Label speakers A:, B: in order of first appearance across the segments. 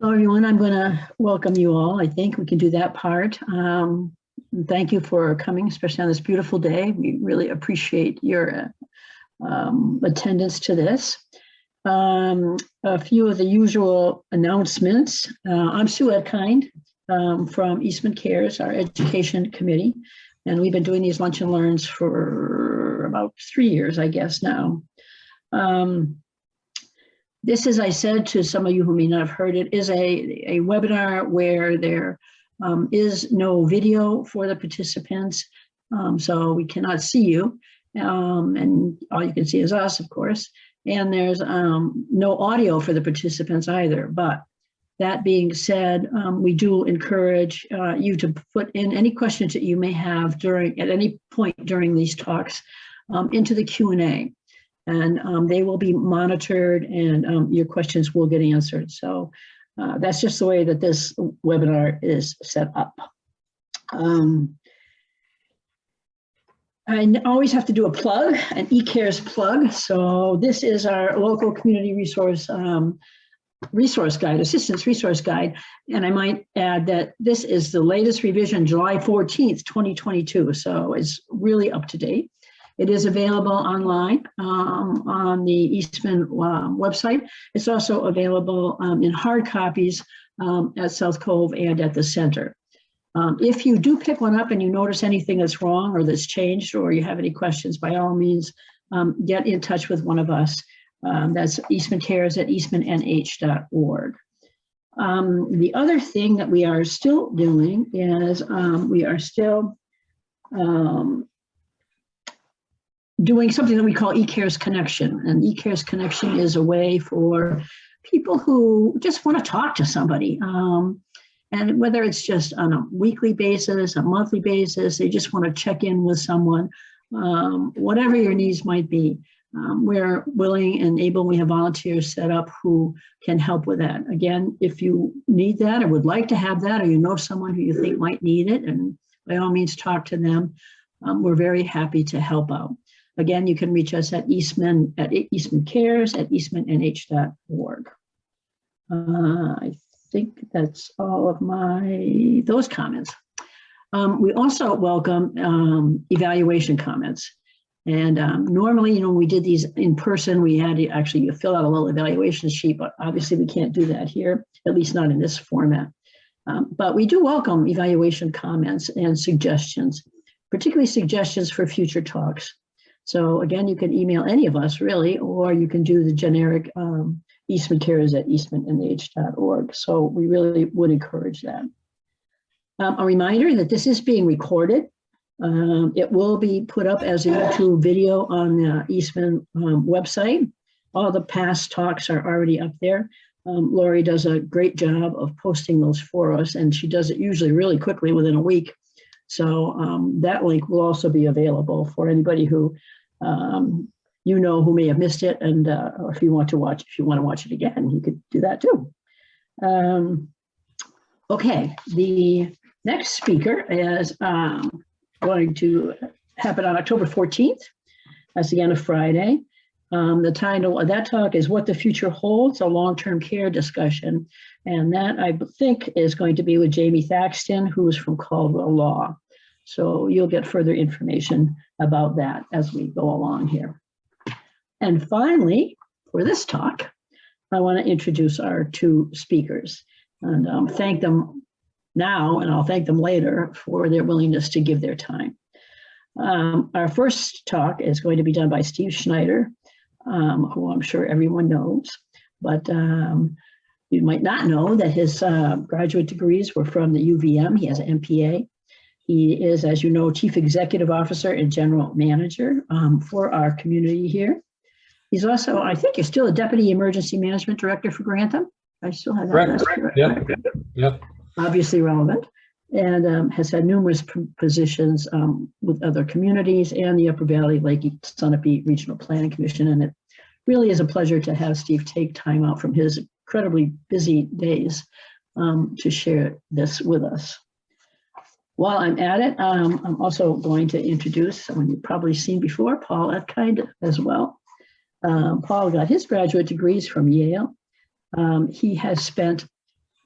A: Hello, everyone. I'm going to welcome you all. I think we can do that part. Thank you for coming, especially on this beautiful day. We really appreciate your attendance to this. A few of the usual announcements. I'm Sue Etkind from EastmanCARES, our education committee, and we've been doing these lunch and learns for about 3 years, I guess now. This, as I said to some of you who may not have heard it, is a webinar where there is no video for the participants, so we cannot see you, and all you can see is us, of course, and there's no audio for the participants either. But that being said, we do encourage you to put in any questions that you may have at any point during these talks into the Q&A. And they will be monitored and your questions will get answered. So that's just the way that this webinar is set up. I always have to do a plug, an ECARES plug. So this is our local community resource guide, assistance resource guide. And I might add that this is the latest revision, July 14th, 2022. So it's really up to date. It is available online on the Eastman website. It's also available in hard copies at South Cove and at the center. If you do pick one up and you notice anything that's wrong or that's changed, or you have any questions, by all means, get in touch with one of us. That's EastmanCARES at eastmanh.org. The other thing that we are still doing is we are still doing something that we call ECARES Connection. And ECARES Connection is a way for people who just want to talk to somebody. And whether it's just on a weekly basis, a monthly basis, they just want to check in with someone, whatever your needs might be. We're willing and able, we have volunteers set up who can help with that. Again, if you need that or would like to have that, or you know someone who you think might need it, and by all means talk to them, we're very happy to help out. Again, you can reach us at Eastman, at EastmanCARES at eastmanh.org. I think that's all of those comments. We also welcome evaluation comments. And normally, when we did these in person, we had to actually fill out a little evaluation sheet, but obviously we can't do that here, at least not in this format. But we do welcome evaluation comments and suggestions, particularly suggestions for future talks. So again, you can email any of us really, or you can do the generic EastmanCARES at eastmanh.org. So we really would encourage that. A reminder that this is being recorded. It will be put up as a YouTube video on the Eastman website. All the past talks are already up there. Lori does a great job of posting those for us, and she does it usually really quickly within a week. So that link will also be available for anybody who who may have missed it, and or if you want to watch it again, you could do that too. Okay, the next speaker is going to happen on October 14th. That's again a Friday. The title of that talk is "What the Future Holds: A Long-Term Care Discussion," and that I think is going to be with Jamie Thaxton, who is from Caldwell Law. So you'll get further information about that as we go along here. And finally, for this talk, I want to introduce our two speakers and thank them now, and I'll thank them later for their willingness to give their time. Our first talk is going to be done by Steve Schneider, who I'm sure everyone knows, but you might not know that his graduate degrees were from the UVM. He has an MPA. He is, as you know, Chief Executive Officer and General Manager for our community here. He's also, I think you're still a Deputy Emergency Management Director for Grantham. I still have that.
B: Correct. Yep.
A: Obviously relevant, and has had numerous positions with other communities and the Upper Valley Lake Sunapee Regional Planning Commission. And it really is a pleasure to have Steve take time out from his incredibly busy days to share this with us. While I'm at it, I'm also going to introduce someone you've probably seen before, Paul Etkind as well. Paul got his graduate degrees from Yale. He has spent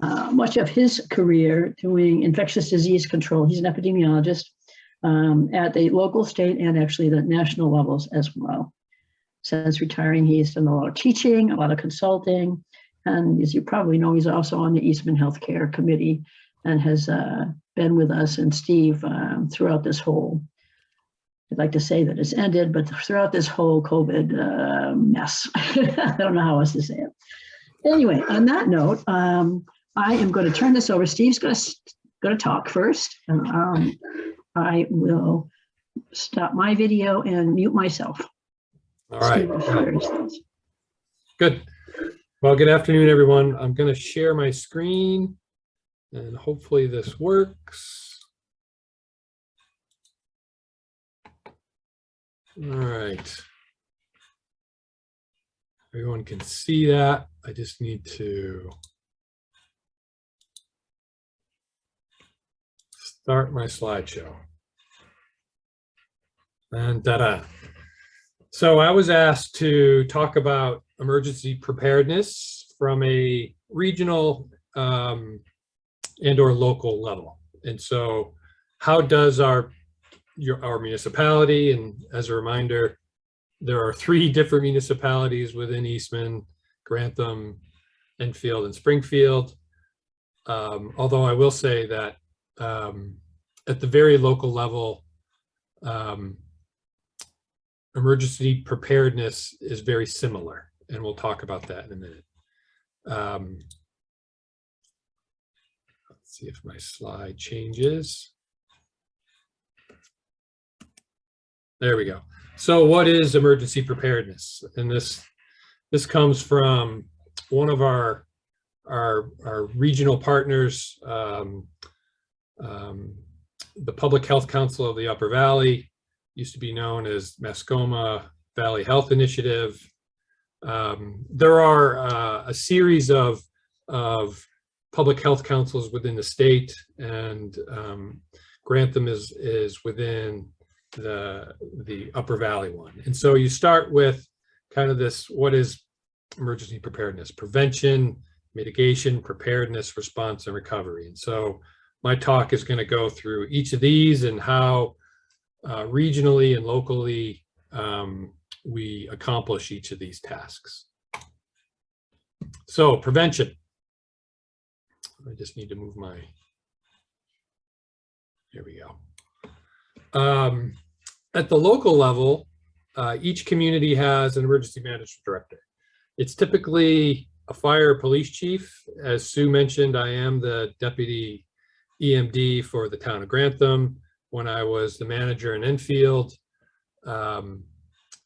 A: much of his career doing infectious disease control. He's an epidemiologist at the local, state, and actually the national levels as well. Since retiring, he's done a lot of teaching, a lot of consulting, and as you probably know, he's also on the Eastman Healthcare Committee and has been with us and Steve throughout this whole, I'd like to say that it's ended, but throughout this whole COVID mess. I don't know how else to say it. Anyway, on that note, I am going to turn this over. Steve's going to talk first, and I will stop my video and mute myself.
B: All right. Good. Well, good afternoon, everyone. I'm going to share my screen, and hopefully this works. All right. Everyone can see that. I just need to start my slideshow. And ta-da. So I was asked to talk about emergency preparedness from a regional and or local level. And so how does our municipality, and as a reminder, there are 3 different municipalities within Eastman: Grantham, Enfield, and Springfield. Although I will say that at the very local level, emergency preparedness is very similar, and we'll talk about that in a minute. Let's see if my slide changes. There we go. So what is emergency preparedness? And this comes from one of our regional partners, the Public Health Council of the Upper Valley, used to be known as Mascoma Valley Health Initiative. There are a series of public health councils within the state, and Grantham is within the Upper Valley one. And so you start with kind of this: what is emergency preparedness? Prevention, mitigation, preparedness, response, and recovery. And so my talk is going to go through each of these and how regionally and locally we accomplish each of these tasks. So prevention. I just need to move my, here we go. At the local level, each community has an emergency management director. It's typically a fire or police chief. As Sue mentioned, I am the deputy EMD for the town of Grantham. When I was the manager in Enfield, I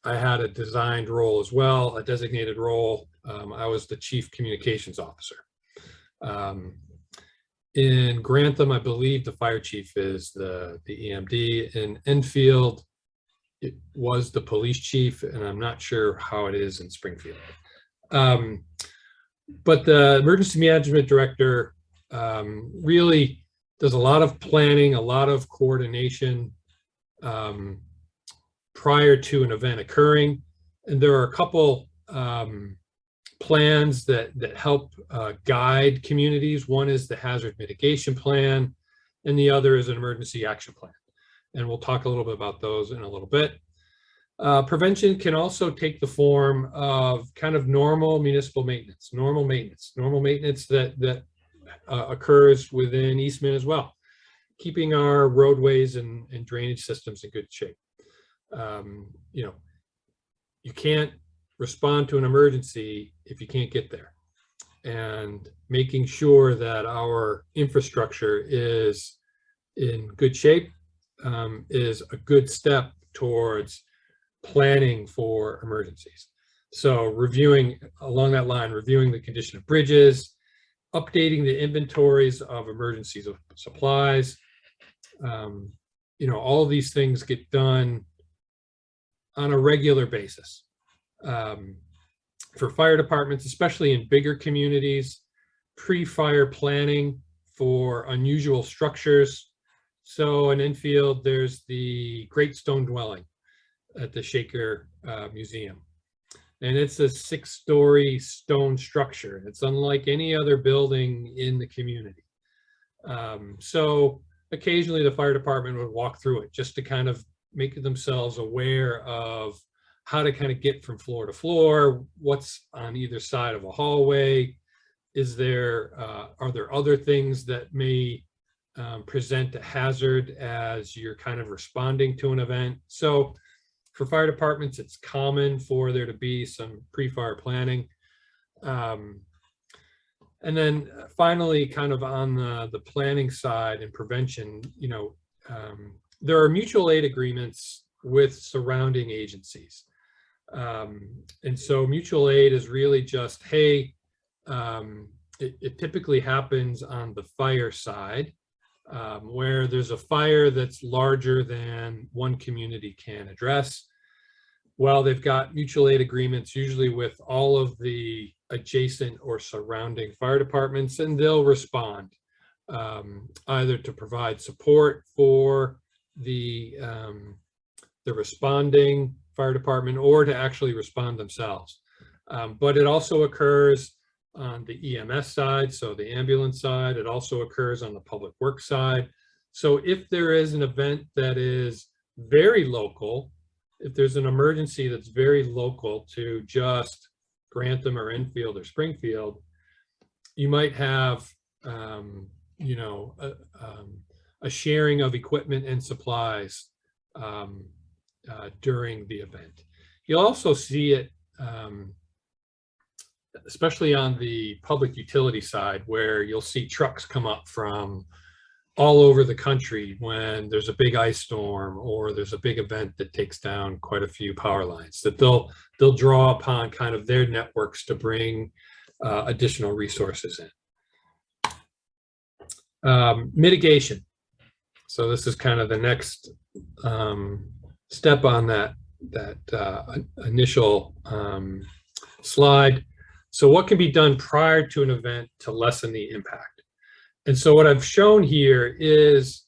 B: had a designed role as well, a designated role. I was the chief communications officer. In Grantham, I believe the fire chief is the EMD. In Enfield, it was the police chief, and I'm not sure how it is in Springfield. But the emergency management director really does a lot of planning, a lot of coordination prior to an event occurring. And there are a couple plans that help guide communities. One is the hazard mitigation plan, and the other is an emergency action plan. And we'll talk a little bit about those in a little bit. Prevention can also take the form of kind of normal municipal maintenance, normal maintenance that occurs within Eastman as well, keeping our roadways and drainage systems in good shape. You know, you can't respond to an emergency if you can't get there, and making sure that our infrastructure is in good shape is a good step towards planning for emergencies. So reviewing along that line, reviewing the condition of bridges, updating the inventories of emergency supplies. You know, all of these things get done on a regular basis. For fire departments, especially in bigger communities, pre-fire planning for unusual structures. So in Enfield, there's the Great Stone Dwelling at the Shaker Museum. and it's a 6-story stone structure. It's unlike any other building in the community. So occasionally the fire department would walk through it just to kind of make themselves aware of how to kind of get from floor to floor, what's on either side of a hallway. Is there, are there other things that may present a hazard as you're kind of responding to an event? So for fire departments, it's common for there to be some pre-fire planning. And then finally, kind of on the planning side and prevention, you know, there are mutual aid agreements with surrounding agencies. And so mutual aid is really just, hey, it typically happens on the fire side, where there's a fire that's larger than one community can address. Well, they've got mutual aid agreements, usually with all of the adjacent or surrounding fire departments, and they'll respond either to provide support for the responding fire department or to actually respond themselves. But it also occurs on the EMS side, so the ambulance side. It also occurs on the public works side. So if there is an event that is very local, if there's an emergency that's very local to just Grantham or Enfield or Springfield, you might have, you know, a sharing of equipment and supplies during the event. You'll also see it, especially on the public utility side, where you'll see trucks come up from all over the country when there's a big ice storm or there's a big event that takes down quite a few power lines, that they'll draw upon kind of their networks to bring additional resources in. Mitigation. So this is kind of the next step on that initial slide. So what can be done prior to an event to lessen the impact? And so what I've shown here is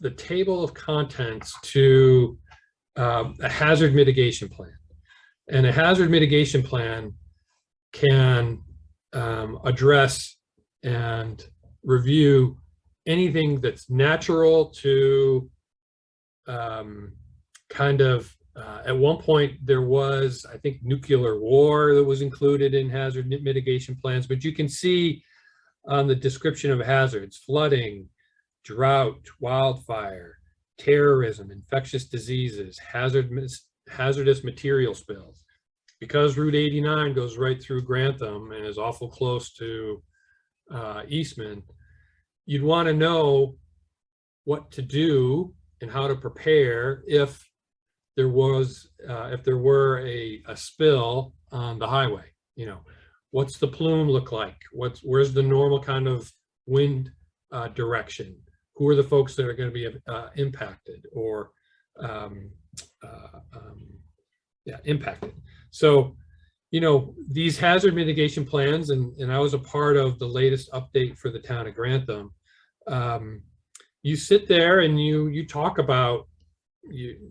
B: the table of contents to a hazard mitigation plan. And a hazard mitigation plan can address and review anything that's natural to kind of, at one point there was, I think, nuclear war that was included in hazard mitigation plans, but you can see on the description of hazards: flooding, drought, wildfire, terrorism, infectious diseases, hazardous material spills. Because Route 89 goes right through Grantham and is awful close to Eastman, you'd want to know what to do and how to prepare if there were a spill on the highway. You know, what's the plume look like? Where's the normal kind of wind direction? Who are the folks that are going to be impacted or impacted? So, you know, these hazard mitigation plans, and I was a part of the latest update for the town of Grantham. You sit there and you talk about,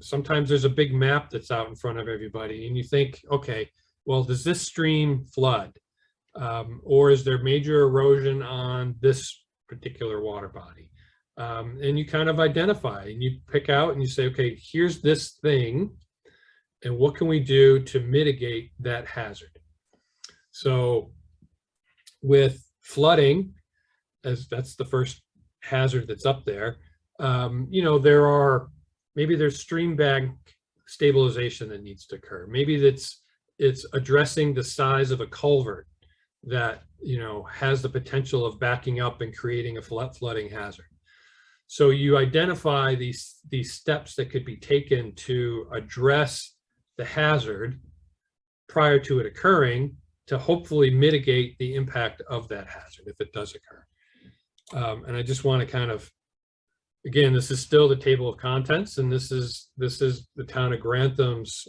B: sometimes there's a big map that's out in front of everybody and you think, okay, well, does this stream flood? Or is there major erosion on this particular water body? And you kind of identify and you pick out and you say, okay, here's this thing, and what can we do to mitigate that hazard? So with flooding, as that's the first hazard that's up there, you know, maybe there's stream bank stabilization that needs to occur. Maybe it's addressing the size of a culvert that, you know, has the potential of backing up and creating a flooding hazard. So you identify these steps that could be taken to address the hazard prior to it occurring, to hopefully mitigate the impact of that hazard if it does occur. And I just want to kind of, again, this is still the table of contents, and this is the town of Grantham's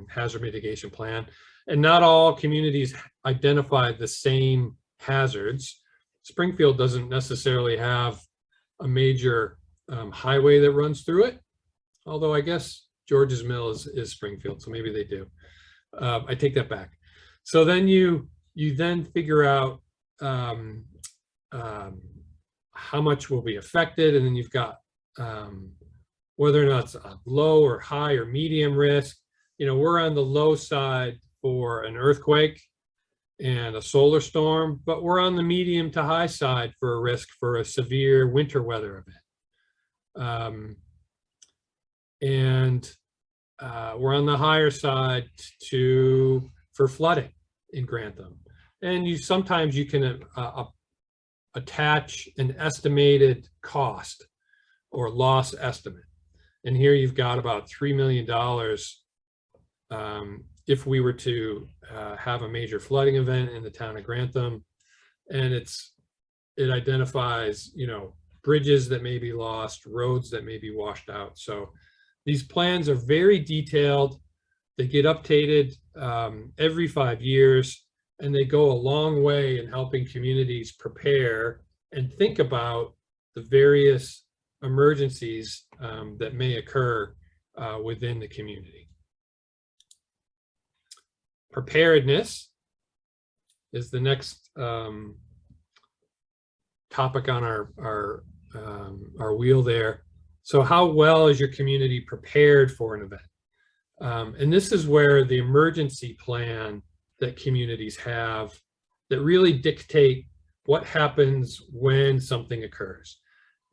B: hazard mitigation plan. And not all communities identify the same hazards. Springfield doesn't necessarily have a major highway that runs through it, although I guess George's Mill is Springfield, so maybe they do. I take that back. So then you then figure out how much will be affected, and then you've got whether or not it's a low or high or medium risk. You know, we're on the low side for an earthquake and a solar storm, but we're on the medium to high side for a risk for a severe winter weather event. We're on the higher side for flooding in Grantham. And sometimes you can attach an estimated cost or loss estimate. And here you've got about $3 million if we were to have a major flooding event in the town of Grantham. And it identifies, you know, bridges that may be lost, roads that may be washed out. So these plans are very detailed. They get updated every 5 years, and they go a long way in helping communities prepare and think about the various emergencies that may occur within the community. Preparedness is the next topic on our wheel there. So how well is your community prepared for an event? And this is where the emergency plan that communities have that really dictate what happens when something occurs.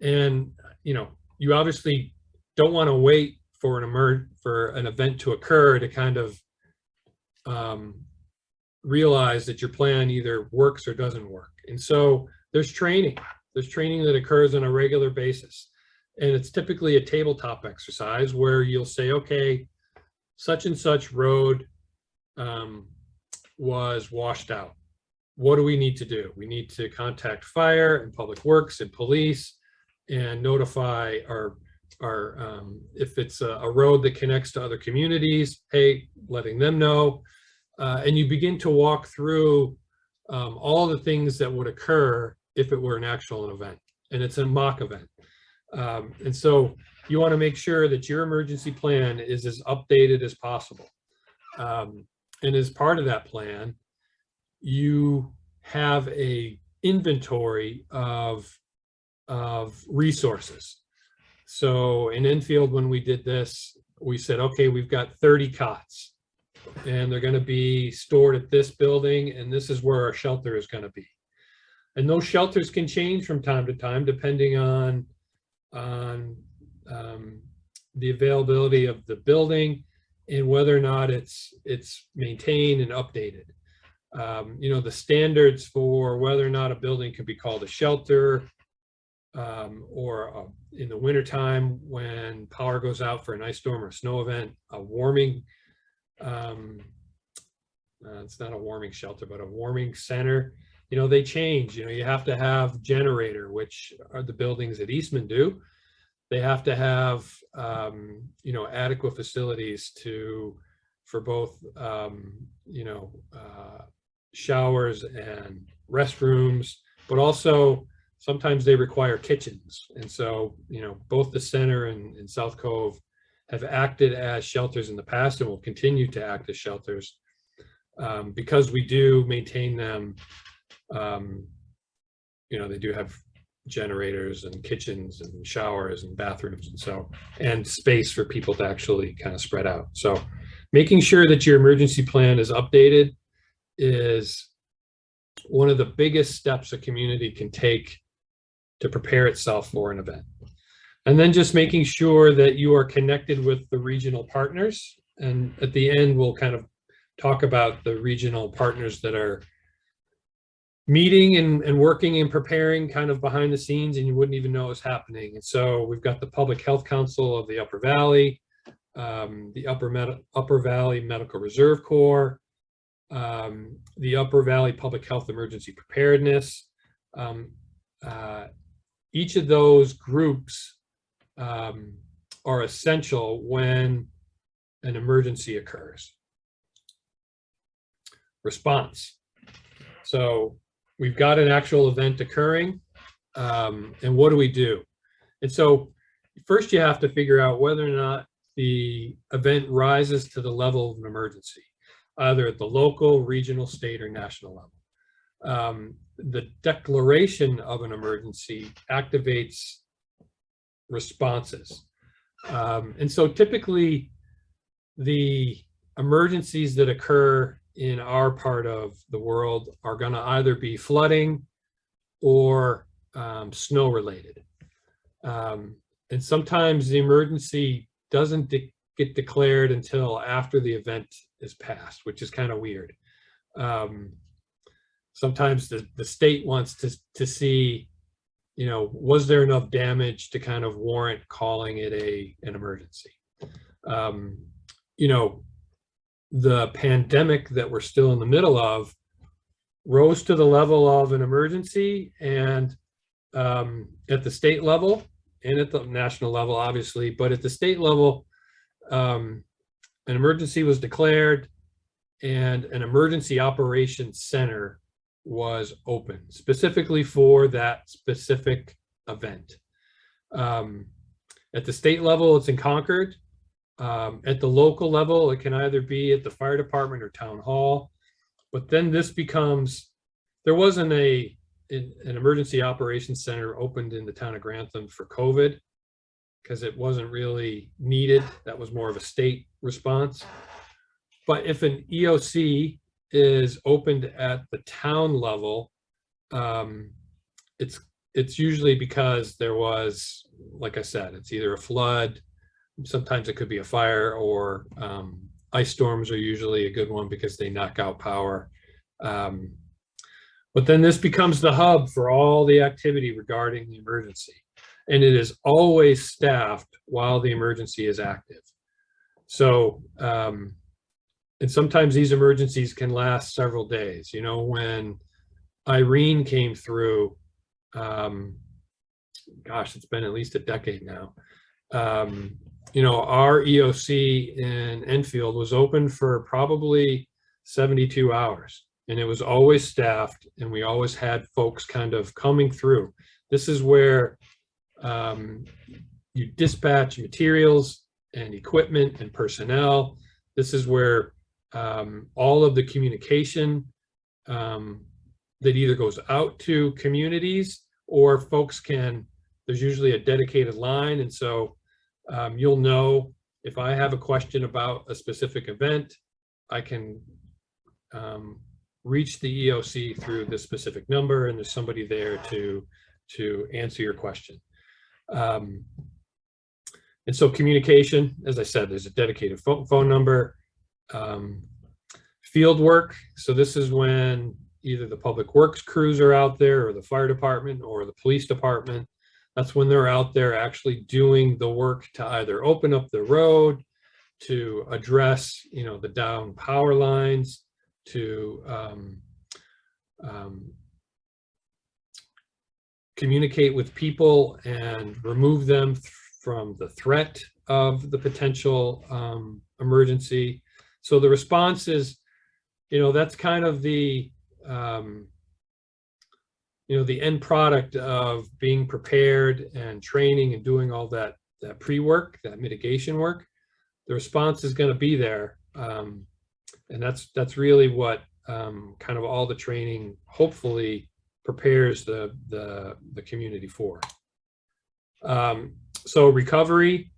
B: And, you know, you obviously don't want to wait for an event to occur to kind of realize that your plan either works or doesn't work. And so there's training that occurs on a regular basis. And it's typically a tabletop exercise where you'll say, okay, such and such road was washed out. What do we need to do? We need to contact fire and public works and police and notify our if it's a road that connects to other communities, hey, letting them know. And you begin to walk through all the things that would occur if it were an actual event, and it's a mock event. And so you want to make sure that your emergency plan is as updated as possible. And as part of that plan, you have a inventory of resources. So in Enfield, when we did this, we said, okay, we've got 30 cots and they're going to be stored at this building, and this is where our shelter is going to be. And those shelters can change from time to time depending on the availability of the building and whether or not it's maintained and updated. You know, the standards for whether or not a building can be called a shelter, or in the wintertime when power goes out for an ice storm or snow event, a warming, it's not a warming shelter, but a warming center. You know, they change. You know, you have to have generator, which are the buildings at Eastman do. They have to have, you know, adequate facilities for both, you know, showers and restrooms, but also sometimes they require kitchens. And so, you know, both the center and South Cove have acted as shelters in the past and will continue to act as shelters because we do maintain them. You know, they do have generators and kitchens and showers and bathrooms and space for people to actually kind of spread out. So making sure that your emergency plan is updated is one of the biggest steps a community can take to prepare itself for an event. And then just making sure that you are connected with the regional partners. And at the end, we'll kind of talk about the regional partners that are meeting and working and preparing kind of behind the scenes, and you wouldn't even know it's happening. And so we've got the Public Health Council of the Upper Valley, the Upper Valley Medical Reserve Corps, the Upper Valley Public Health Emergency Preparedness. Each of those groups are essential when an emergency occurs. Response. So we've got an actual event occurring, and what do we do? And so first you have to figure out whether or not the event rises to the level of an emergency. either at the local, regional, state, or national level. The declaration of an emergency activates responses. And so typically the emergencies that occur in our part of the world are going to either be flooding or snow related. And sometimes the emergency doesn't get declared until after the event is passed, which is kind of weird. Sometimes the state wants to see, you know, was there enough damage to kind of warrant calling it an emergency? You know, the pandemic that we're still in the middle of rose to the level of an emergency, and at the state level and at the national level, obviously, but at the state level, an emergency was declared and an emergency operations center was open specifically for that specific event. At the state level, it's in Concord. At the local level, it can either be at the fire department or town hall. But then this becomes, there wasn't an emergency operations center opened in the town of Grantham for COVID because it wasn't really needed. That was more of a state response. But if an EOC is opened at the town level, it's usually because there was, like I said, it's either a flood, sometimes it could be a fire, or ice storms are usually a good one because they knock out power. But then this becomes the hub for all the activity regarding the emergency. And it is always staffed while the emergency is active. So, and sometimes these emergencies can last several days. You know, when Irene came through, gosh, it's been at least a decade now. You know, our EOC in Enfield was open for probably 72 hours, and it was always staffed, and we always had folks kind of coming through. This is where you dispatch materials and equipment and personnel. This is where all of the communication that either goes out to communities or folks can, there's usually a dedicated line. And so you'll know if I have a question about a specific event, I can reach the EOC through this specific number, and there's somebody there to answer your question. And so communication, as I said, there's a dedicated phone number. Field work, so this is when either the public works crews are out there, or the fire department, or the police department. That's when they're out there actually doing the work to either open up the road, to address, you know, the down power lines, to communicate with people and remove them from the threat of the potential emergency. So the response is, you know, that's kind of the, you know, the end product of being prepared and training and doing all that pre-work, that mitigation work. The response is going to be there. And that's really what kind of all the training hopefully prepares the community for. So recovery,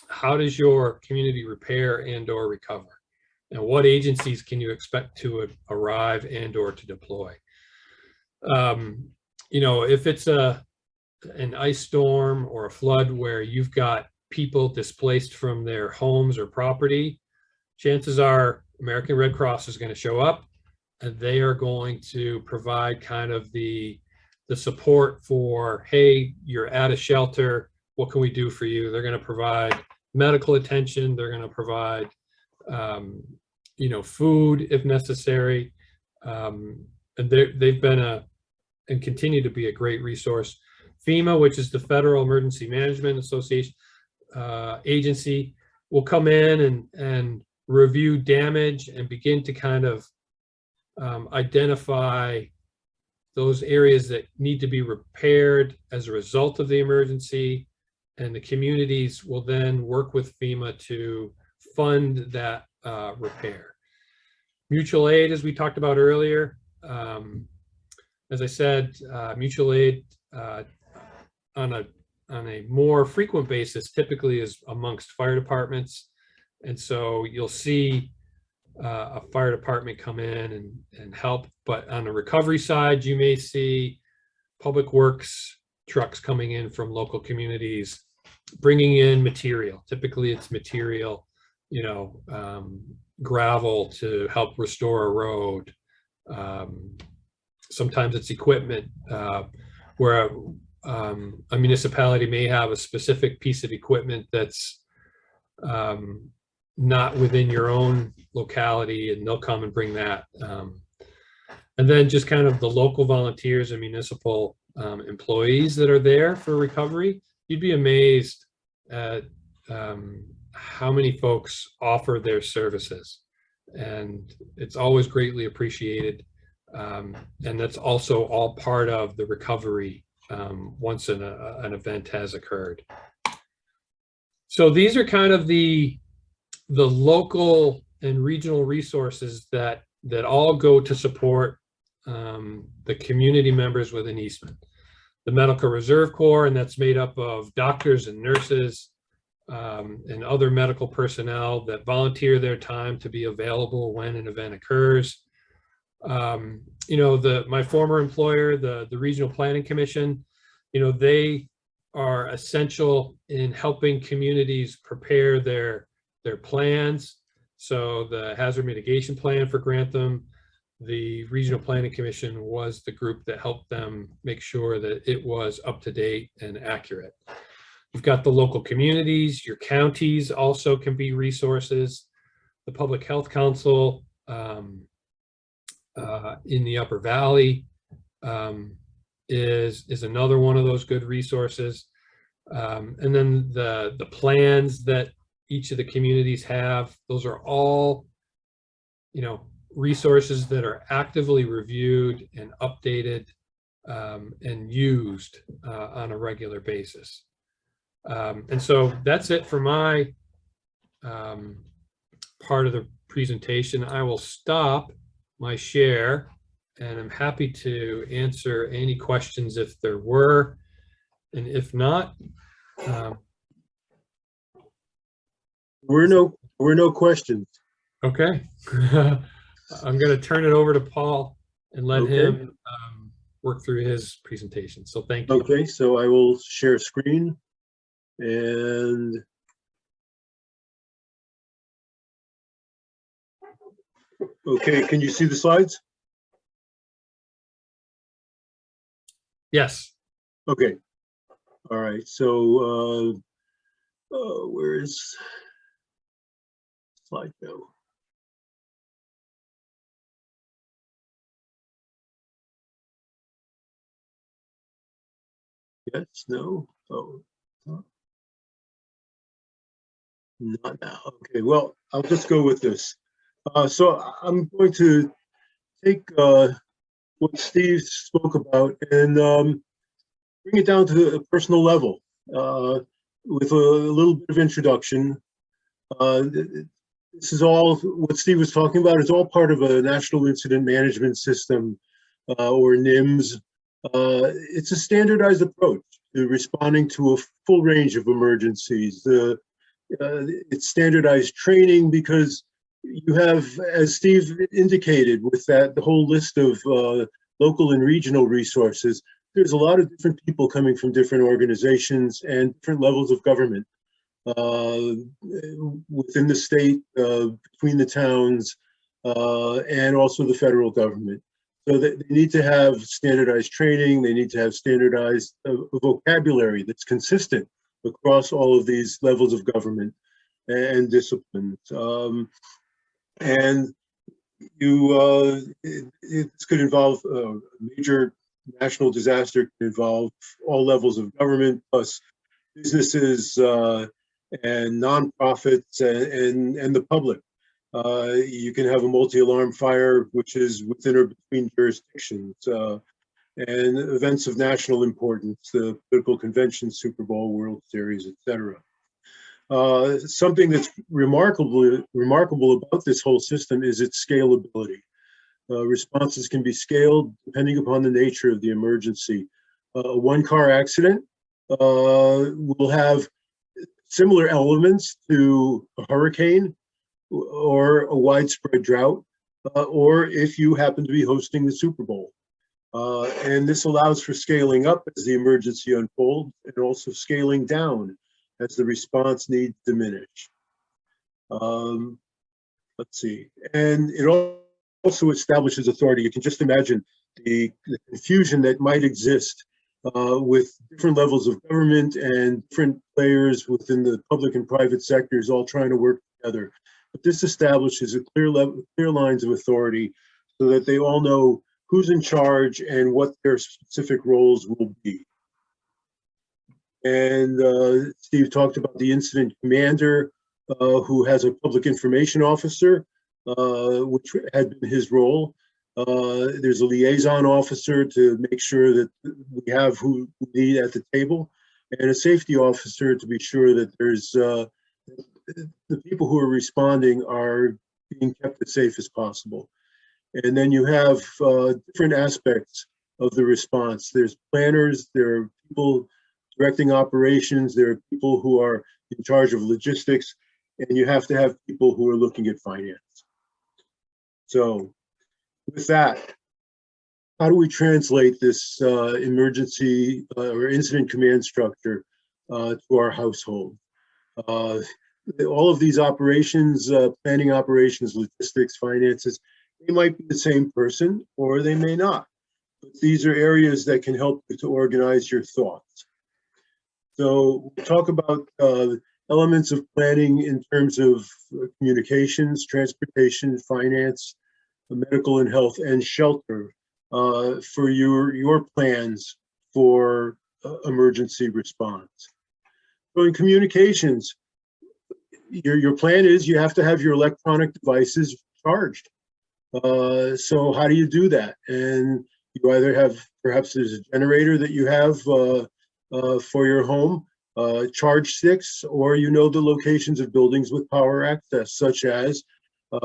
B: how does your community repair and or recover? And what agencies can you expect to arrive and or to deploy? You know, if it's an ice storm or a flood where you've got people displaced from their homes or property, chances are American Red Cross is going to show up, and they are going to provide kind of the support for, hey, you're at a shelter, what can we do for you? They're going to provide medical attention. They're going to provide, you know, food if necessary. And they've been and continue to be a great resource. FEMA, which is the Federal Emergency Management Association agency, will come in and review damage and begin to kind of identify those areas that need to be repaired as a result of the emergency, and the communities will then work with FEMA to fund that repair. Mutual aid, as we talked about earlier. As I said, mutual aid on a more frequent basis typically is amongst fire departments. And so you'll see a fire department come in and help. But on the recovery side, you may see public works trucks coming in from local communities, bringing in material. Typically it's material, gravel to help restore a road. Sometimes it's equipment, where a municipality may have a specific piece of equipment that's not within your own locality, and they'll come and bring that. And then just kind of the local volunteers and municipal employees that are there for recovery. You'd be amazed at how many folks offer their services, and it's always greatly appreciated. And that's also all part of the recovery once an event has occurred. So these are kind of the local and regional resources that all go to support the community members within Eastman. The Medical Reserve Corps, and that's made up of doctors and nurses and other medical personnel that volunteer their time to be available when an event occurs. My former employer, the Regional Planning Commission, they are essential in helping communities prepare their plans. So the hazard mitigation plan for Grantham, the Regional Planning Commission was the group that helped them make sure that it was up to date and accurate. You've got the local communities, your counties also can be resources. The Public Health Council in the Upper Valley is another one of those good resources. And then the plans that each of the communities have, those are all, resources that are actively reviewed and updated and used on a regular basis. And so that's it for my part of the presentation. I will stop my share, and I'm happy to answer any questions if there were, and if not,
C: we're no questions.
B: okay. I'm going to turn it over to Paul and let him work through his presentation. So thank you.
C: Okay, so I will share screen, and okay, can you see the slides?
B: Yes.
C: Okay. All right. So where is slide go? Yes, no. Oh, not now. Okay, well, I'll just go with this. So I'm going to take what Steve spoke about and bring it down to a personal level with a little bit of introduction. This is all what Steve was talking about. It's all part of a National Incident Management System, or NIMS. It's a standardized approach to responding to a full range of emergencies. It's standardized training because you have, as Steve indicated, with the whole list of local and regional resources, there's a lot of different people coming from different organizations and different levels of government within the state, between the towns, and also the federal government. So they need to have standardized training. They need to have standardized vocabulary that's consistent across all of these levels of government and disciplines. And it could involve a major national disaster, could involve all levels of government, plus businesses and nonprofits and the public. You can have a multi-alarm fire, which is within or between jurisdictions, and events of national importance, the political convention, Super Bowl, World Series, etc. Something that's remarkable about this whole system is its scalability. Responses can be scaled depending upon the nature of the emergency. A one-car accident will have similar elements to a hurricane or a widespread drought, or if you happen to be hosting the Super Bowl. And this allows for scaling up as the emergency unfolds, and also scaling down as the response needs diminish. Let's see. And it also establishes authority. You can just imagine the confusion that might exist with different levels of government and different players within the public and private sectors all trying to work together. But this establishes a clear lines of authority so that they all know who's in charge and what their specific roles will be. And Steve talked about the incident commander, who has a public information officer, which had been his role. There's a liaison officer to make sure that we have who we need at the table, and a safety officer to be sure that there's the people who are responding are being kept as safe as possible. And then you have different aspects of the response. There's planners, there are people directing operations, there are people who are in charge of logistics, and you have to have people who are looking at finance. So with that, how do we translate this emergency or incident command structure to our household? All of these operations, planning operations, logistics, finances, they might be the same person or they may not. But these are areas that can help you to organize your thoughts. So we'll talk about elements of planning in terms of communications, transportation, finance, medical and health, and shelter for your plans for emergency response. So in communications, your plan is you have to have your electronic devices charged. So how do you do that? And you either have, perhaps there's a generator that you have for your home, charge sticks, or you know the locations of buildings with power access, such as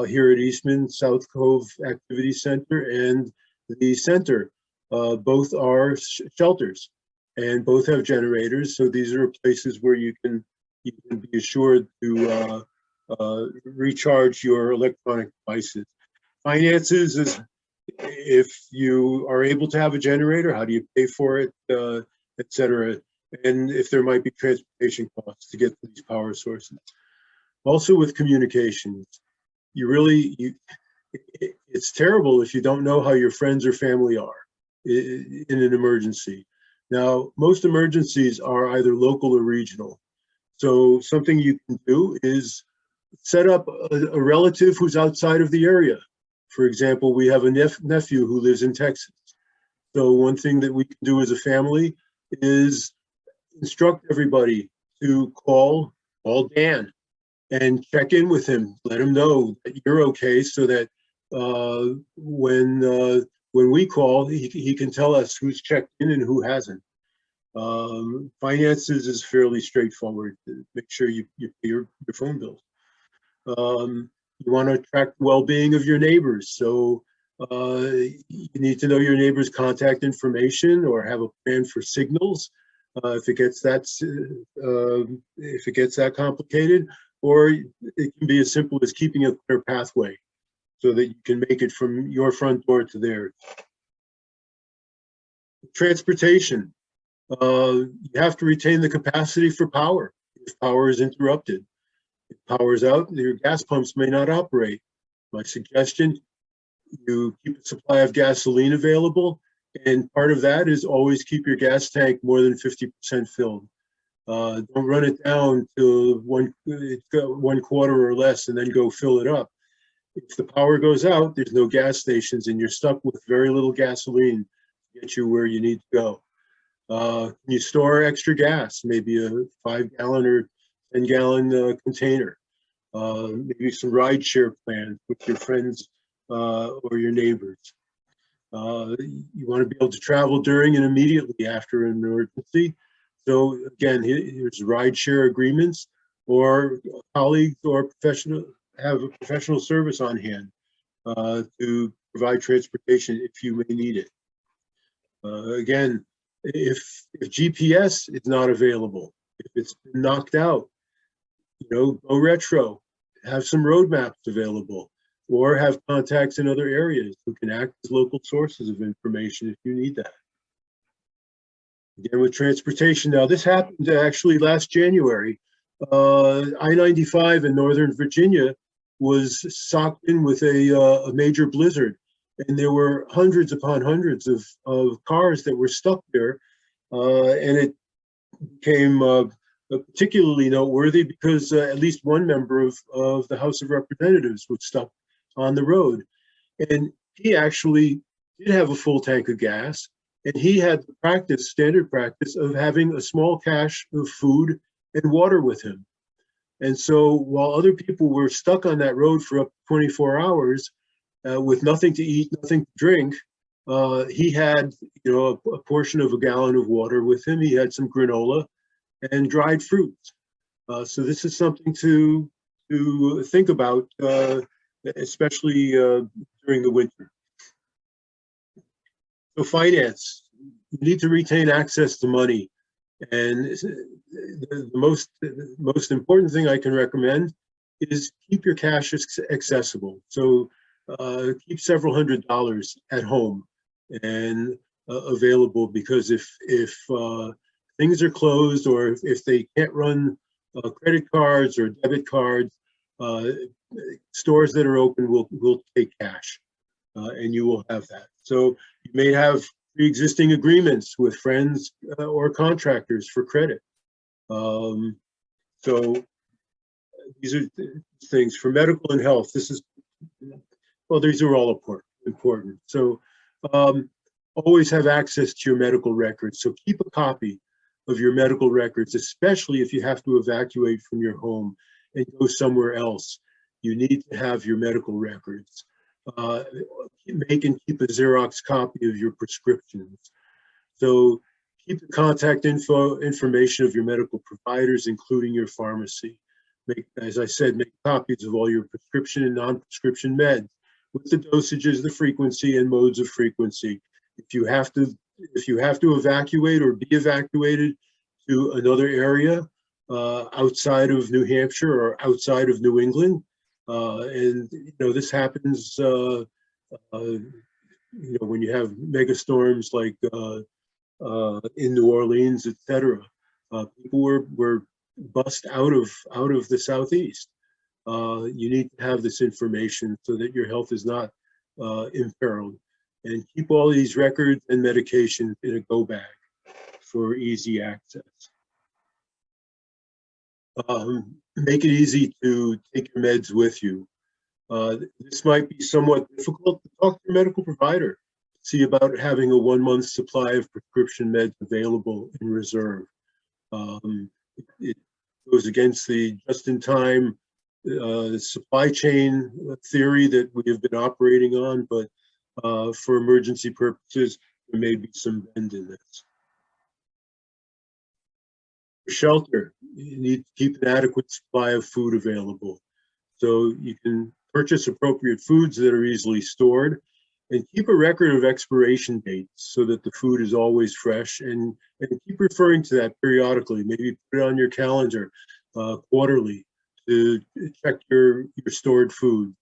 C: here at Eastman, South Cove Activity Center and the center. Both are shelters and both have generators. So these are places where you can be assured to recharge your electronic devices. Finances is if you are able to have a generator, how do you pay for it, et cetera. And if there might be transportation costs to get to these power sources. Also with communications, it's terrible if you don't know how your friends or family are in an emergency. Now, most emergencies are either local or regional. So something you can do is set up a relative who's outside of the area. For example, we have a nephew who lives in Texas. So one thing that we can do as a family is instruct everybody to call Dan and check in with him, let him know that you're okay, so that when we call, he can tell us who's checked in and who hasn't. Finances is fairly straightforward. Make sure you pay your phone bills. You want to track the well-being of your neighbors, so you need to know your neighbor's contact information or have a plan for signals if it gets that complicated, or it can be as simple as keeping a clear pathway so that you can make it from your front door to theirs. Transportation. You have to retain the capacity for power if power is interrupted. If power is out, your gas pumps may not operate. My suggestion, you keep a supply of gasoline available, and part of that is always keep your gas tank more than 50% filled. Don't run it down to one quarter or less and then go fill it up. If the power goes out, there's no gas stations and you're stuck with very little gasoline to get you where you need to go. Can you store extra gas, maybe a 5-gallon or 10-gallon container? Maybe some rideshare plans with your friends or your neighbors. You want to be able to travel during and immediately after an emergency. So again, here's rideshare agreements, or colleagues or have a professional service on hand to provide transportation if you may need it. Again, if GPS is not available, if it's been knocked out, go retro, have some road maps available, or have contacts in other areas who can act as local sources of information if you need that. Again, with transportation, now this happened actually last January. I-95 in Northern Virginia was socked in with a major blizzard, and there were hundreds upon hundreds of cars that were stuck there, and it became particularly noteworthy because at least one member of the House of Representatives was stuck on the road, and he actually did have a full tank of gas, and he had the standard practice of having a small cache of food and water with him. And so while other people were stuck on that road for up to 24 hours with nothing to eat, nothing to drink, he had a portion of a gallon of water with him. He had some granola and dried fruits. So this is something to think about, especially during the winter. So finance, you need to retain access to money. And the most important thing I can recommend is keep your cash accessible. So keep several $100s at home and available, because if things are closed, or if they can't run credit cards or debit cards, stores that are open will take cash, and you will have that. So you may have pre-existing agreements with friends or contractors for credit. So these are things for medical and health. These are all important. So always have access to your medical records. So keep a copy of your medical records, especially if you have to evacuate from your home and go somewhere else. You need to have your medical records. Make and keep a Xerox copy of your prescriptions. So keep the contact information of your medical providers, including your pharmacy. As I said, make copies of all your prescription and non-prescription meds with the dosages, the frequency, and modes of frequency. If you have to evacuate or be evacuated to another area outside of New Hampshire or outside of New England, and this happens when you have mega storms like in New Orleans, etc. People were bussed out of the Southeast. You need to have this information so that your health is not imperiled, and keep all these records and medications in a go bag for easy access. Make it easy to take your meds with you. This might be somewhat difficult. To talk to your medical provider. See about having a 1 month supply of prescription meds available in reserve. It goes against the just-in-time supply chain theory that we have been operating on, but for emergency purposes, there may be some bend in this. For shelter, you need to keep an adequate supply of food available. So you can purchase appropriate foods that are easily stored, and keep a record of expiration dates so that the food is always fresh, and keep referring to that periodically. Maybe put it on your calendar quarterly to check your stored food.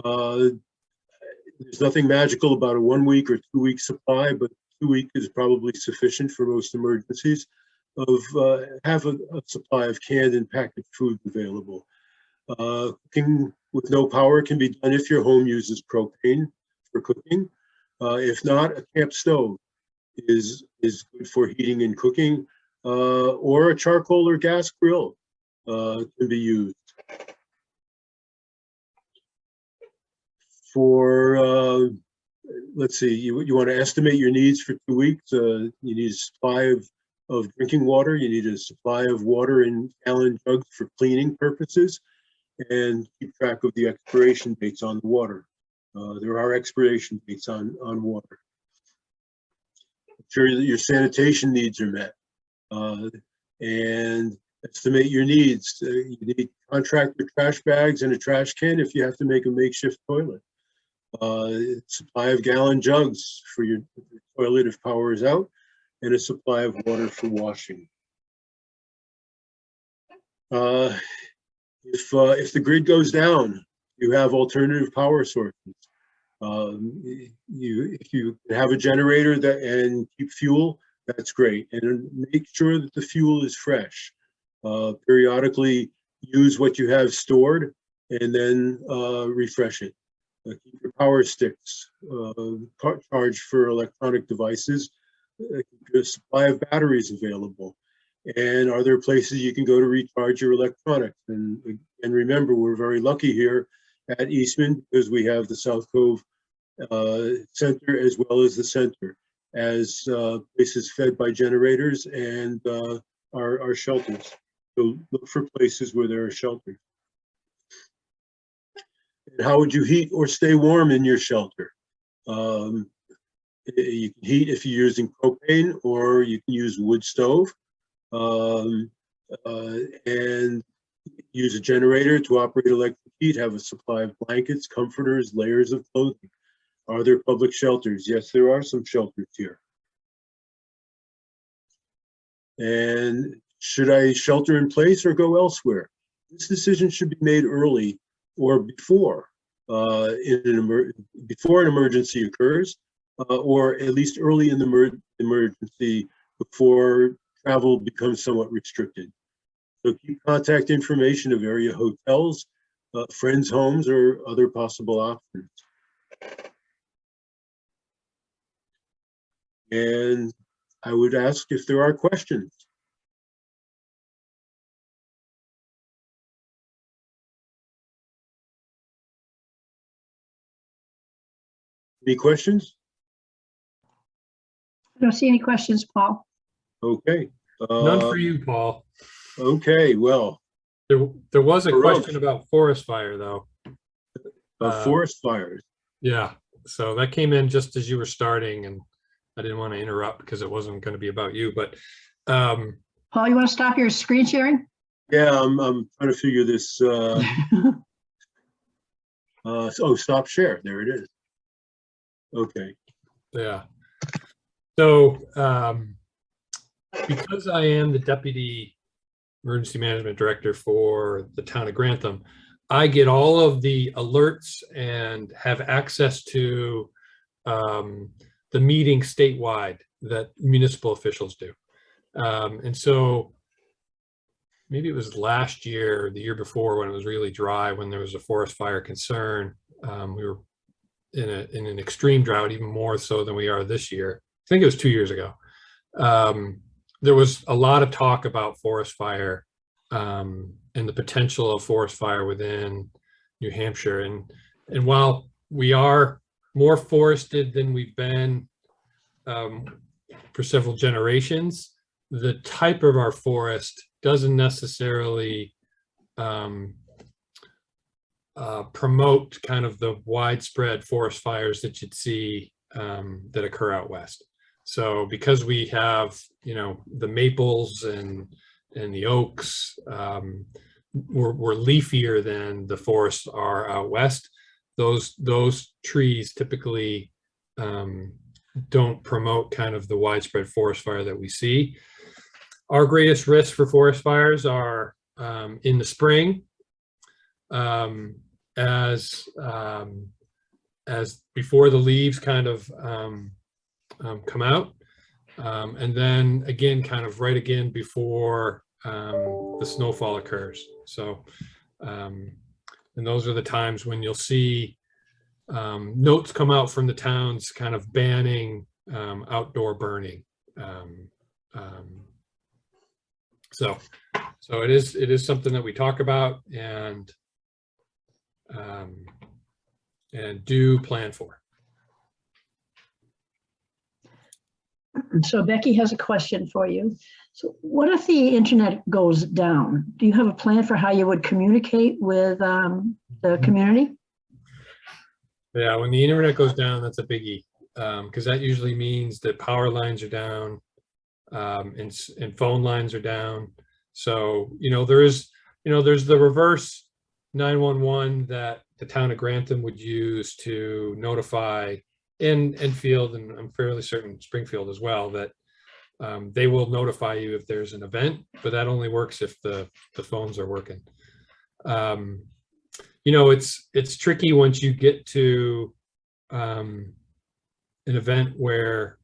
C: There's nothing magical about a 1 week or 2 week supply, but 2 weeks is probably sufficient for most emergencies. Have a supply of canned and packaged foods available. Cooking with no power can be done if your home uses propane for cooking. If not, a camp stove is good for heating and cooking, or a charcoal or gas grill can be used. For let's see, you want to estimate your needs for 2 weeks. You need a supply of drinking water. You need a supply of water in gallon jugs for cleaning purposes, and keep track of the expiration dates on the water. There are expiration dates on water. Make sure that your sanitation needs are met, and estimate your needs. You need contractor trash bags and a trash can if you have to make a makeshift toilet. Supply of gallon jugs for your toilet if power is out, and a supply of water for washing. If the grid goes down, you have alternative power sources. If you have a generator and keep fuel, that's great. And make sure that the fuel is fresh. Periodically use what you have stored and then refresh it. Keep your power sticks charged for electronic devices. Keep a supply of batteries available. And are there places you can go to recharge your electronics? And remember, we're very lucky here at Eastman because we have the South Cove Center as well as the center as places fed by generators and our shelters. So look for places where there are shelters. And how would you heat or stay warm in your shelter? You can heat if you're using propane, or you can use wood stove. And use a generator to operate electric heat, have a supply of blankets, comforters, layers of clothing. Are there public shelters? Yes, there are some shelters here. And should I shelter in place or go elsewhere? This decision should be made early or before before an emergency occurs, or at least early in the emergency before travel becomes somewhat restricted. So keep contact information of area hotels, friends' homes, or other possible options. And I would ask if there are questions. Any questions?
A: I don't see any questions, Paul.
C: Okay.
B: None for you, Paul.
C: Okay, well.
B: There was a question about forest fire, though.
C: Forest fires.
B: Yeah, so that came in just as you were starting, and I didn't want to interrupt because it wasn't going to be about you. But
A: Paul, you want to stop your screen sharing?
C: Yeah, I'm trying to figure this. Oh, stop share. There it is. Okay.
B: Yeah. So because I am the Deputy Emergency Management Director for the town of Grantham, I get all of the alerts and have access to the meetings statewide that municipal officials do. And so maybe it was last year, or the year before, when it was really dry, when there was a forest fire concern. We were in an extreme drought, even more so than we are this year. I think it was 2 years ago. There was a lot of talk about forest fire and the potential of forest fire within New Hampshire. And while we are more forested than we've been for several generations, the type of our forest doesn't necessarily promote kind of the widespread forest fires that you'd see that occur out west. So because we have, the maples and the oaks, we're leafier than the forests are out west. Those trees typically don't promote kind of the widespread forest fire that we see. Our greatest risks for forest fires are in the spring, as before the leaves kind of come out, and then again kind of right again before the snowfall occurs. So and those are the times when you'll see notes come out from the towns kind of banning outdoor burning. So it is something that we talk about and do plan for.
A: So Becky has a question for you. So what if the internet goes down? Do you have a plan for how you would communicate with the community?
B: Yeah, when the internet goes down, that's a biggie, because that usually means that power lines are down, and phone lines are down. So, there's the reverse 911 that the town of Grantham would use to notify in Enfield, and I'm fairly certain Springfield as well, that they will notify you if there's an event, but that only works if the phones are working. It's tricky once you get to an event where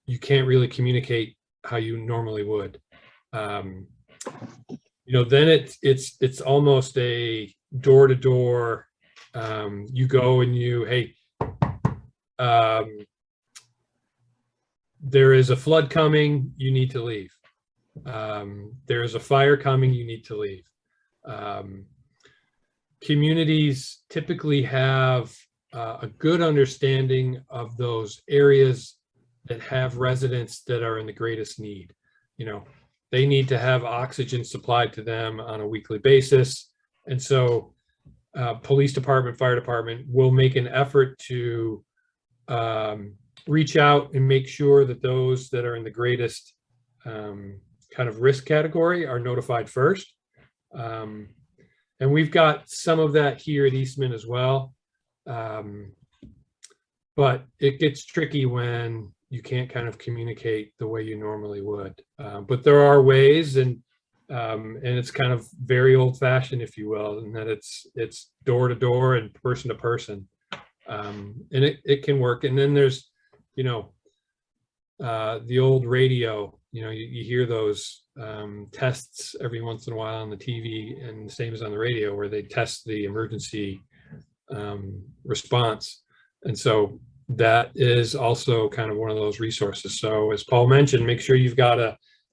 B: you can't really communicate how you normally would. Then it's almost a door-to-door. You go and hey, there is a flood coming, you need to leave. There is a fire coming, you need to leave. Communities typically have a good understanding of those areas that have residents that are in the greatest need. They need to have oxygen supplied to them on a weekly basis. And so police department, fire department will make an effort to reach out and make sure that those that are in the greatest kind of risk category are notified first. And we've got some of that here at Eastman as well. But it gets tricky when you can't kind of communicate the way you normally would. But there are ways, and it's kind of very old-fashioned, if you will, in that it's door to door and person to person, and it can work. And then there's the old radio. You hear those tests every once in a while on the TV, and the same as on the radio, where they test the emergency response. And so that is also kind of one of those resources. So as Paul mentioned, make sure you've got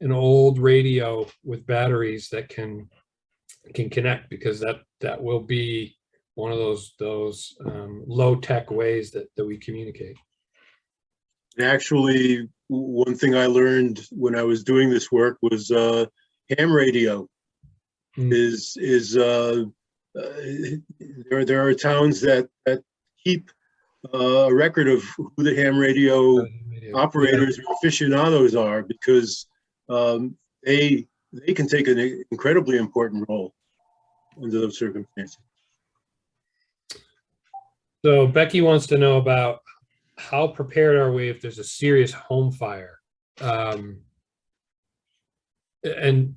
B: an old radio with batteries that can connect, because that will be one of those low-tech ways that we communicate.
C: Actually, one thing I learned when I was doing this work was ham radio. There are towns that keep a record of who the ham radio operators or aficionados are, because they can take an incredibly important role under those circumstances.
B: So Becky wants to know about how prepared are we if there's a serious home fire? And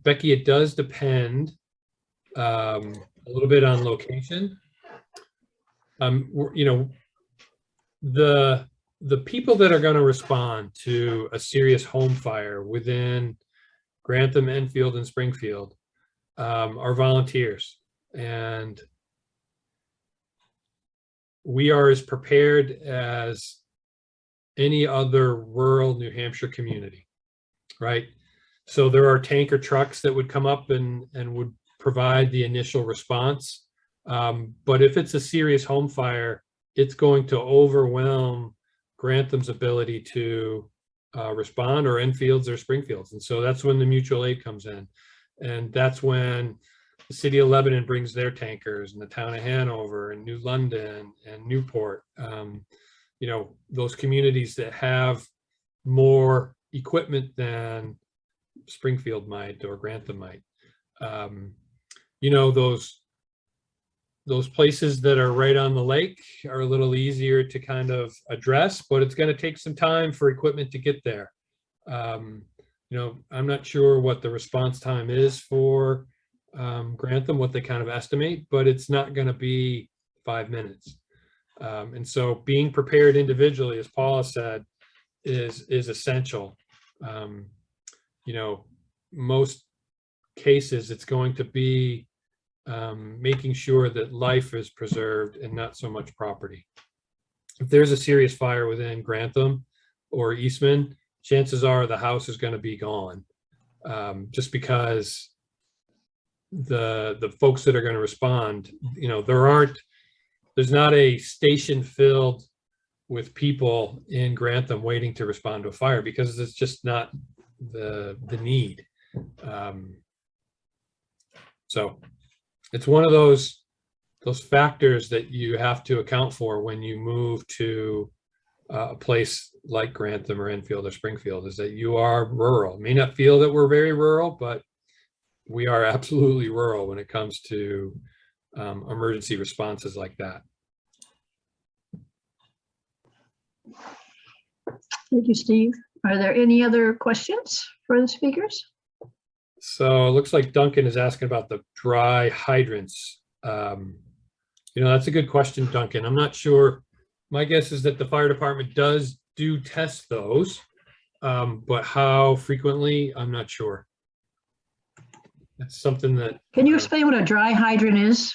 B: Becky, it does depend a little bit on location. The people that are going to respond to a serious home fire within Grantham, Enfield, and Springfield are volunteers, and we are as prepared as any other rural New Hampshire community, right? So there are tanker trucks that would come up and would provide the initial response. But if it's a serious home fire, it's going to overwhelm Grantham's ability to respond, or Enfield's or Springfield's. And so that's when the mutual aid comes in. And that's when the city of Lebanon brings their tankers, and the town of Hanover and New London and Newport, those communities that have more equipment than Springfield might or Grantham might. Those places that are right on the lake are a little easier to kind of address, but it's going to take some time for equipment to get there. I'm not sure what the response time is for Grantham, what they kind of estimate, but it's not going to be 5 minutes. And so being prepared individually, as Paula said, is essential. Most cases, it's going to be making sure that life is preserved and not so much property. If there's a serious fire within Grantham or Eastman, chances are the house is going to be gone, just because the folks that are going to respond, there's not a station filled with people in Grantham waiting to respond to a fire, because it's just not the need. So it's one of those factors that you have to account for when you move to a place like Grantham or Enfield or Springfield, is that you are rural. It may not feel that we're very rural, but we are absolutely rural when it comes to emergency responses like that.
A: Thank you, Steve. Are there any other questions for the speakers?
B: So it looks like Duncan is asking about the dry hydrants. You know, that's a good question, Duncan. I'm not sure. My guess is that the fire department do test those, but how frequently, I'm not sure. That's something that.
A: Can you explain what a dry hydrant is?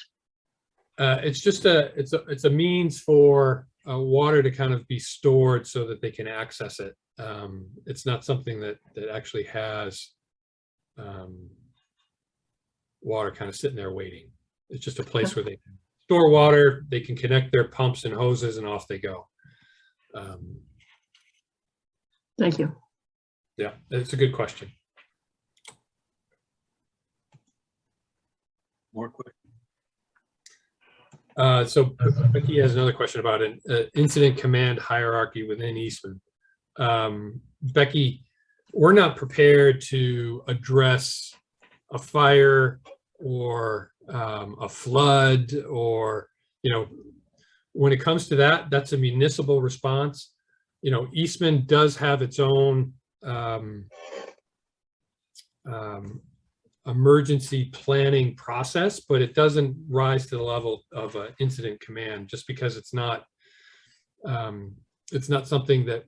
B: It's just it's a means for water to kind of be stored so that they can access it. It's not something that actually has water kind of sitting there waiting. It's just a place where they can store water, they can connect their pumps and hoses, and off they go.
A: Thank you.
B: Yeah, it's a good question.
C: More questions?
B: So Becky has another question about an incident command hierarchy within Eastman. Becky, we're not prepared to address a fire or a flood, or, you know, when it comes to that, that's a municipal response. You know, Eastman does have its own emergency planning process, but it doesn't rise to the level of an incident command, just because it's not something that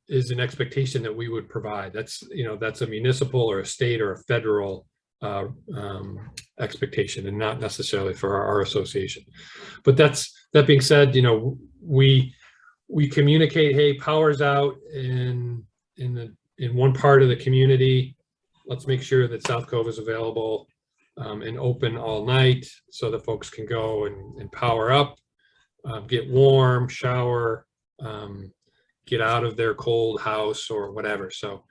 B: is an expectation that we would provide. That's, you know, that's a municipal or a state or a federal expectation, and not necessarily for our association. But that being said, you know, we communicate, hey, power's out in one part of the community. Let's make sure that South Cove is available and open all night so that folks can go and power up, get warm, shower, get out of their cold house or whatever. So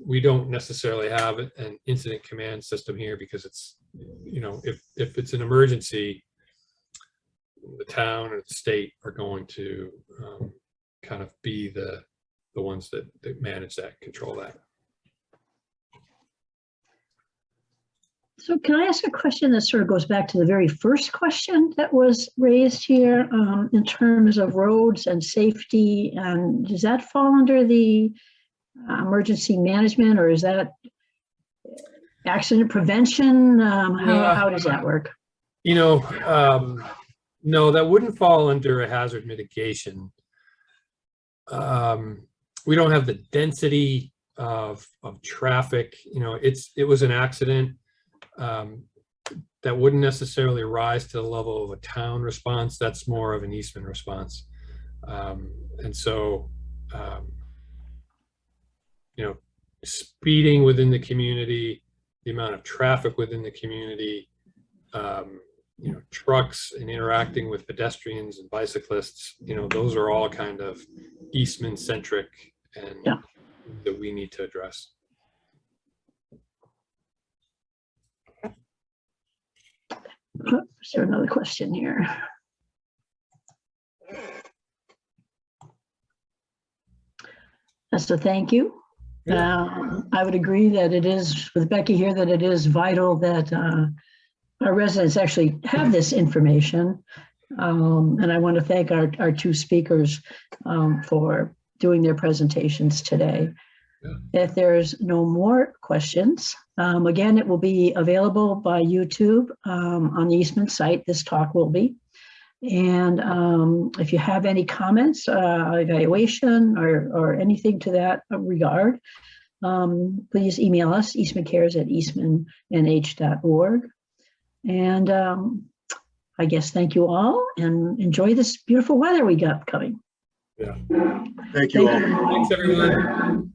B: we don't necessarily have an incident command system here, because it's, you know, if it's an emergency, the town or the state are going to kind of be the ones that manage that, control that.
A: So can I ask a question that sort of goes back to the very first question that was raised here in terms of roads and safety? And does that fall under the emergency management, or is that accident prevention? How does that work?
B: You know, no, that wouldn't fall under a hazard mitigation. We don't have the density of traffic. You know, it was an accident. That wouldn't necessarily rise to the level of a town response. That's more of an Eastman response. And so, you know, speeding within the community, the amount of traffic within the community, you know, trucks and interacting with pedestrians and bicyclists, you know, those are all kind of Eastman centric, and
A: yeah,
B: that we need to address.
A: Is there another question here? So thank you. I would agree that it is, with Becky here, that it is vital that our residents actually have this information. And I want to thank our two speakers for doing their presentations today. Yeah. If there's no more questions, again, it will be available by YouTube on the Eastman site. This talk will be. And if you have any comments, evaluation, or anything to that regard, please email us, EastmanCARES@eastmannh.org. And I guess thank you all, and enjoy this beautiful weather we got coming.
B: Yeah.
C: Thank you all.
B: Thanks, everyone.